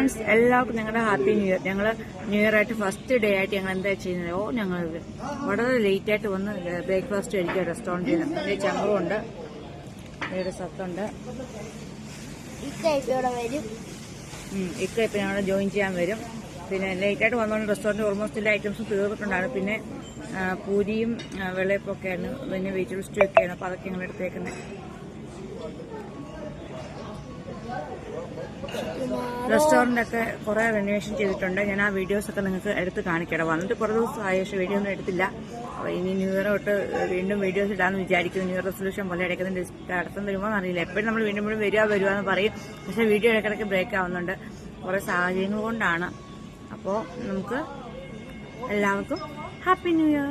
Friends, എല്ലാവർക്കും ഞങ്ങളുടെ happy new year. ഞങ്ങൾ ന്യൂ ഇയർ ആയിട്ട് ഫസ്റ്റ് ഡേ ആയിട്ട് ഞങ്ങൾ എന്താ ചെയ്യുന്നത്, ഞങ്ങൾ വളരെ ലേറ്റ് ആയിട്ട് വന്ന് ബ്രേക്ക്ഫാസ്റ്റ് കഴിക്കുക റെസ്റ്റോറൻറ്റിൽ നിന്ന്. അതിൽ ചമ്പറുണ്ട്, ഇവിടെ സത്തുണ്ട്. ഇക്ക ഇപ്പം ഞങ്ങളെ ജോയിൻ ചെയ്യാൻ വരും. പിന്നെ ലേറ്റായിട്ട് വന്നുകൊണ്ട് റെസ്റ്റോറൻറ്റ് ഓൾമോസ്റ്റ് എല്ലാ ഐറ്റംസും തീർന്നിട്ടുണ്ടാണ്. പിന്നെ പൂരിയും വെള്ളയപ്പൊക്കെയാണ്, പിന്നെ വെജിറ്റബിൾ സ്റ്റൂ ഒക്കെയാണ്. അപ്പോൾ അതൊക്കെ ഞങ്ങൾ എടുത്തേക്കുന്നത്. റെസ്റ്റോറൻ്റ് ഒക്കെ കുറേ റെനോവേഷൻ ചെയ്തിട്ടുണ്ട്. ഞാൻ ആ വീഡിയോസൊക്കെ നിങ്ങൾക്ക് എടുത്ത് കാണിക്കണം. വന്നിട്ട് കുറേ ദിവസമായി, പക്ഷേ വീഡിയോ ഒന്നും എടുത്തില്ല. അപ്പോൾ ഇനി ന്യൂ ഇയർ തൊട്ട് വീണ്ടും വീഡിയോസ് ഇടാമെന്ന് വിചാരിക്കുന്നു. ന്യൂ ഇയർ റെസൊല്യൂഷൻ പോലെ ഇടയ്ക്കുന്ന തടസ്സം വരുമോ എന്നറിയില്ല. എപ്പോഴും നമ്മൾ വീണ്ടും വരുവാന്ന് പറയും, പക്ഷേ വീഡിയോ ഇടയ്ക്കിടയ്ക്ക് ബ്രേക്ക് ആവുന്നുണ്ട്. കുറേ സാഹചര്യങ്ങൾ കൊണ്ടാണ്. അപ്പോൾ നമുക്ക് എല്ലാവർക്കും ഹാപ്പി ന്യൂ ഇയർ.